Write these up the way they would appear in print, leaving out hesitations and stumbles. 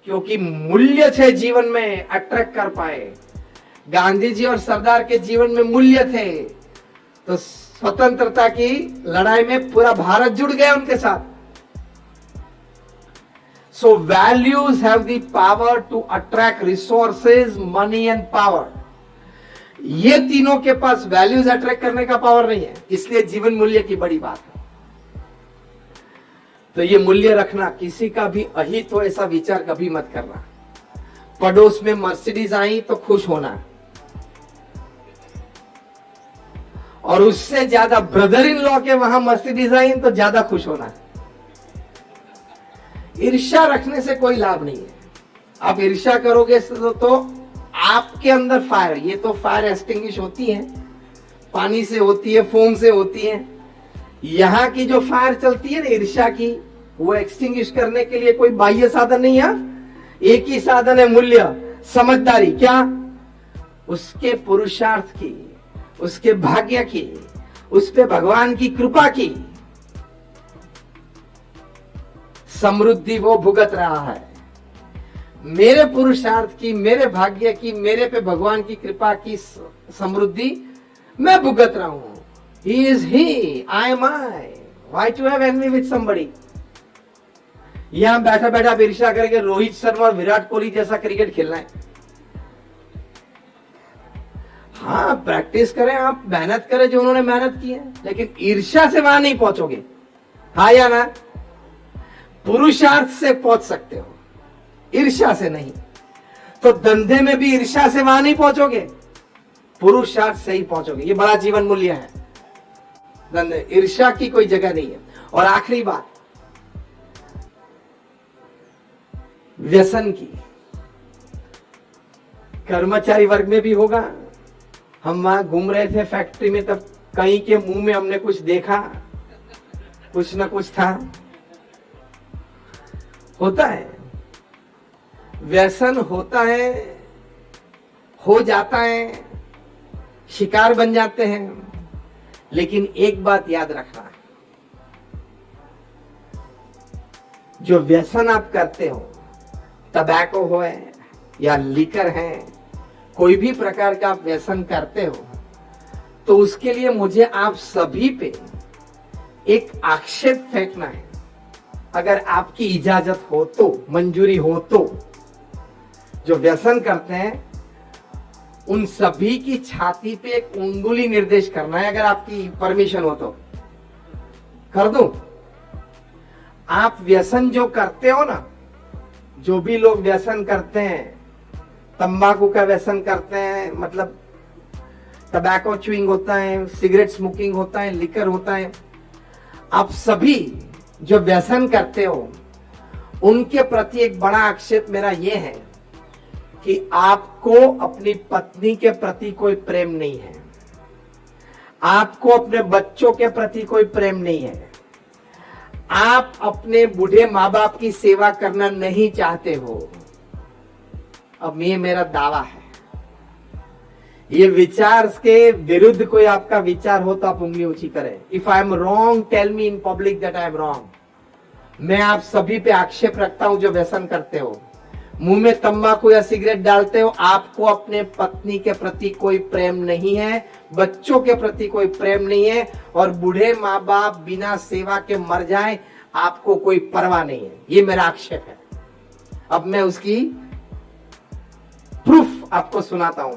क्योंकि मूल्य थे जीवन में अट्रैक्ट कर पाए। गांधी जी और सरदार के जीवन में मूल्य थे, तो स्वतंत्रता की लड़ाई में पूरा भारत जुड़ गया उनके साथ। So values have the power to attract resources, money and power. ये तीनों के पास वैल्यूज अट्रैक्ट करने का पावर नहीं है, इसलिए जीवन मूल्य की बड़ी बात है। तो ये मूल्य रखना, किसी का भी अहित हो ऐसा विचार कभी मत करना। पड़ोस में मर्सिडीज आई तो खुश होना, और उससे ज्यादा ब्रदर इन लॉ के वहां मर्सिडीज आई तो ज्यादा खुश होना। ईर्ष्या रखने से कोई लाभ नहीं है। आप ईर्ष्या करोगे तो आपके अंदर फायर, ये तो फायर एक्सटिंग्विश होती है, पानी से होती है, फोम से होती है। यहां की जो फायर चलती है ना ईर्ष्या की, वो एक्सटिंग्विश करने के लिए कोई बाह्य साधन नहीं है। एक ही साधन है, मूल्य, समझदारी। क्या? उसके पुरुषार्थ की, उसके भाग्य की, उस पे भगवान की कृपा की समृद्धि वो भुगत रहा है। मेरे पुरुषार्थ की, मेरे भाग्य की, मेरे पे भगवान की कृपा की समृद्धि मैं भुगत रहा हूं। He is he, I am I. Why to have envy with somebody? यहां बैठा बैठा ईर्ष्या करके रोहित शर्मा और विराट कोहली जैसा क्रिकेट खेलना है। हाँ, प्रैक्टिस करें, आप मेहनत करें जो उन्होंने मेहनत की है, लेकिन ईर्ष्या से वहां नहीं पहुंचोगे। हाँ या ना? पुरुषार्थ से पहुंच सकते हो, ईर्ष्या से नहीं। तो धंधे में भी ईर्ष्या से वहां नहीं पहुंचोगे, पुरुषार्थ से ही पहुंचोगे। ये बड़ा जीवन मूल्य है। धंधे, ईर्ष्या की कोई जगह नहीं है। और आखिरी बात, व्यसन की। कर्मचारी वर्ग में भी होगा। हम वहां घूम रहे थे फैक्ट्री में, तब कहीं के मुंह में हमने कुछ देखा, कुछ ना कुछ था। होता है, व्यसन होता है, हो जाता है, शिकार बन जाते हैं। लेकिन एक बात याद रखना है, जो व्यसन आप करते हो, टबैको हो या लिकर है, कोई भी प्रकार का आप व्यसन करते हो, तो उसके लिए मुझे आप सभी पे एक आक्षेप फेंकना है। अगर आपकी इजाजत हो तो, मंजूरी हो तो, जो व्यसन करते हैं उन सभी की छाती पे एक उंगली निर्देश करना है। अगर आपकी परमिशन हो तो कर दूं। आप व्यसन जो करते हो ना, जो भी लोग व्यसन करते हैं, तंबाकू का व्यसन करते हैं, मतलब टबैको च्यूइंग होता है, सिगरेट स्मोकिंग होता है, लिकर होता है, आप सभी जो व्यसन करते हो उनके प्रति एक बड़ा आक्षेप मेरा यह है कि आपको अपनी पत्नी के प्रति कोई प्रेम नहीं है, आपको अपने बच्चों के प्रति कोई प्रेम नहीं है, आप अपने बूढ़े माँ बाप की सेवा करना नहीं चाहते हो। अब ये मेरा दावा है। ये विचार के विरुद्ध कोई आपका विचार हो तो आप उंगली ऊंची करें। If I am wrong, tell me in public that I am wrong. मैं आप सभी पे आक्षेप रखता हूं जो व्यसन करते हो, मुंह में तंबाकू या सिगरेट डालते हो, आपको अपने पत्नी के प्रति कोई प्रेम नहीं है, बच्चों के प्रति कोई प्रेम नहीं है, और बूढ़े माँ बाप बिना सेवा के मर जाएं, आपको कोई परवाह नहीं है। ये मेरा आक्षेप है। अब मैं उसकी प्रूफ आपको सुनाता हूं।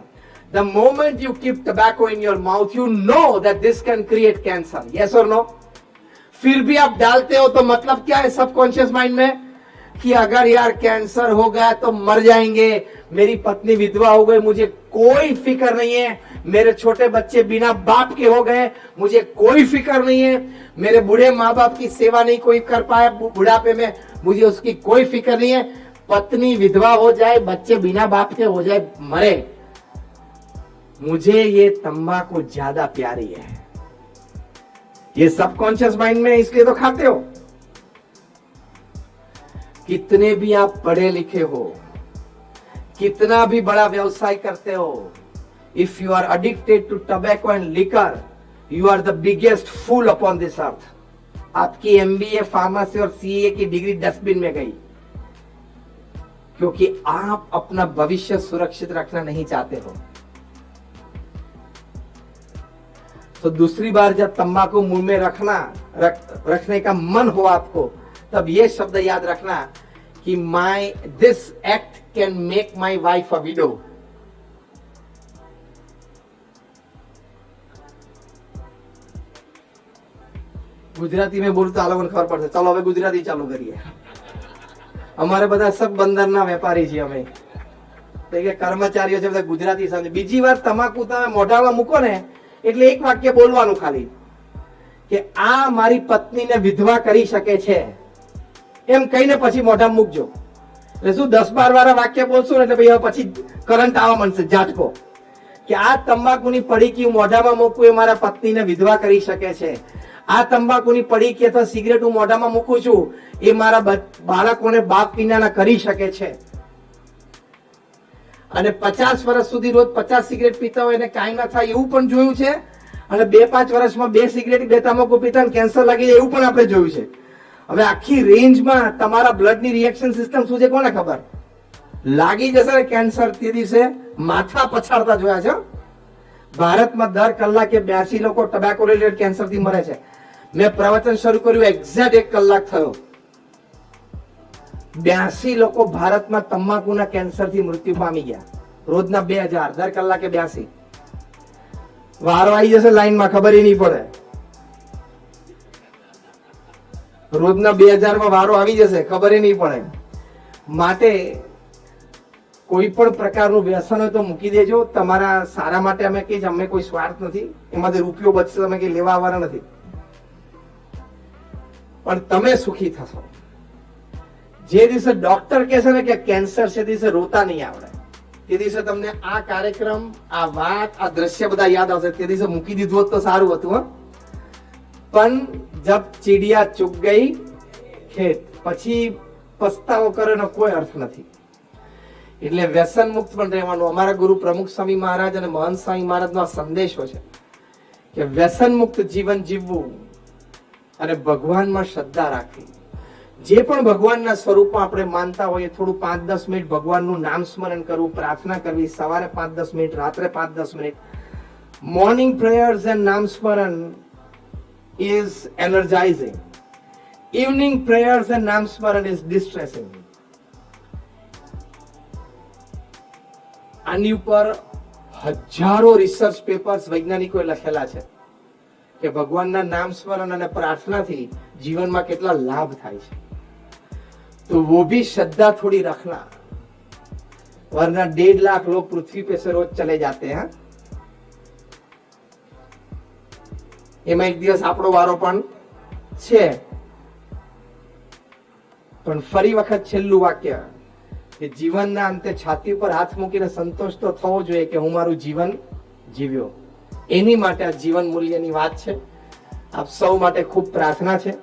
The moment you keep tobacco in your mouth, you know that this can create cancer. Yes or no? फिर भी आप डालते हो तो मतलब क्या है सबकॉन्शियस माइंड में, कि अगर यार कैंसर हो गया तो मर जाएंगे, मेरी पत्नी विधवा हो गई, मुझे कोई फिक्र नहीं है, मेरे छोटे बच्चे बिना बाप के हो गए, मुझे कोई फिक्र नहीं है, मेरे बूढ़े माँ बाप की सेवा नहीं कोई कर पाया बुढ़ापे में, मुझे उसकी कोई फिक्र नहीं है, पत्नी विधवा हो जाए, बच्चे बिना बाप के हो जाए, मरे, मुझे ये तंबाकू ज्यादा प्यारी है। ये सबकॉन्शियस माइंड में, इसलिए तो खाते हो। कितने भी आप पढ़े लिखे हो, कितना भी बड़ा व्यवसाय करते हो, if you are addicted to tobacco and liquor, you are the biggest fool upon this earth. आपकी एमबीए, फार्मेसी और सीए की डिग्री डस्टबिन में गई। क्योंकि आप अपना भविष्य सुरक्षित रखना नहीं चाहते हो। तो दूसरी बार जब तंबाकू मुंह में रखने का मन हो आपको, तब ये शब्द याद रखना कि this act can make my wife a window. Gujarati में बोलूं तो આ લોકોને ખબર પડશે। ચાલો હવે ગુજરાતી ચાલુ કરીએ। અમારે બધા सब બંદરના વેપારી છીએ અમે, તો કે કર્મચારીઓ છે બધા ગુજરાતી સમજે। બીજી વાર તમાકુ તમે મોઢામાં મૂકો ને એટલે એક વાક્ય બોલવાનું ખાલી કે આ મારી પત્નીને વિધવા કરી શકે છે, એમ કહીને પછી મોઢામાં મૂકજો। એટલે શું 10-12 વાર વાક્ય બોલશું ને એટલે ભાઈ પછી કરંટ આવવા માંડશે ઝાટકો કે આ તંબાકુની પડીકી મોઢામાં મૂકવું એ મારા પત્નીને વિધવા કરી શકે છે। આ તંબાકુની પડીકી અથવા સિગરેટ હું મોઢામાં મૂકું છું એ મારા બાળકોને બાપ વિનાના કરી શકે છે। અને 50 વર્ષ સુધી રોજ 50 સિગરેટ પીતા હોય એને કાંઈ ના થાય એવું પણ જોયું છે। અને 2-5 વર્ષમાં 2 સિગરેટ 2 તમાકુ પીતા કેન્સર લાગી જાય એવું પણ આપણે જોયું છે। હવે આખી રેન્જમાં તમારા બ્લડની રિએક્શન સિસ્ટમ શું છે કોને ખબર? લાગી જશે ને કેન્સર તે દિવસે માથા પછાડતા જોયા છે। ભારતમાં દર કલાકે 82 લોકો ટોબેકો રિલેટેડ કેન્સરથી મરે છે। મેં પ્રવચન શરૂ કર્યું એક્ઝેક્ટ 1 કલાક થયો, 82 લોકો ભારતમાં તંબાકુના કેન્સરથી મૃત્યુ પામી ગયા। રોજના 2000, દર કલાકે 82। વારો આવી જશે લાઈનમાં ખબર નહીં પડે। રોજના 2000 માં વારો આવી જશે ખબર નહીં પડે। માટે કોઈ પણ પ્રકારનું વ્યસન હોય તો મૂકી દેજો। તમારા સારા માટે અમે કહીએ, અમે કોઈ સ્વાર્થ નથી, એમાંથી રૂપિયો બચશે તમે કઈ લેવા આવવાના નથી, પણ તમે સુખી થશો। જે દિવસે ડોક્ટર કહેશે ને કે કેન્સર છે, દિવસે રોતા નહીં આવડે, તે દિવસે તમને આ કાર્યક્રમ, આ વાત, આ દ્રશ્ય બધા યાદ આવશે। તે દિવસે મૂકી દીધું હોત તો સારું હતું। પણ જબ ચીડિયા ચૂક ગઈ ખેત, પછી પસ્તાવો કર્યોનો કોઈ અર્થ નથી। એટલે વ્યસન મુક્ત પણ રહેવાનું। અમારા ગુરુ પ્રમુખ સ્વામી મહારાજ અને મહંત સ્વામી મહારાજનો આ સંદેશો છે કે વ્યસન મુક્ત જીવન જીવવું અને ભગવાનમાં શ્રદ્ધા રાખવી। જે પણ ભગવાનના સ્વરૂપમાં આપણે માનતા હોઈએ, થોડું 5-10 મિનિટ ભગવાનનું નામ સ્મરણ કરવું, પ્રાર્થના કરવી, સવારે 5-10 મિનિટ, રાત્રે 5-10 મિનિટ। મોર્નિંગ પ્રેયર્સ એન્ડ નામ સ્મરણ is energizing. Evening prayers and નામ સ્મરણ is distressing. આની ઉપર હજારો રિસર્ચ પેપર્સ વૈજ્ઞાનિકોએ લખેલા છે કે ભગવાનના નામ સ્મરણ અને પ્રાર્થનાથી જીવનમાં કેટલા લાભ થાય છે। तो वो भी श्रद्धा थोड़ी रखना, वरना 1.5 लाख लोग पृथ्वी पे से रोज चले जाते हैं। એમાં એક દિવસ આપણો વારો પણ છે। પણ ફરી વખત છેલ્લું વાક્ય કે જીવનના અંતે છાતી પર હાથ મૂકીને સંતોષ તો થવો જોઈએ કે હું મારું જીવન જીવ્યો। એની માટે આ જીવન મૂલ્યની વાત છે। આપ સૌ માટે ખૂબ પ્રાર્થના છે।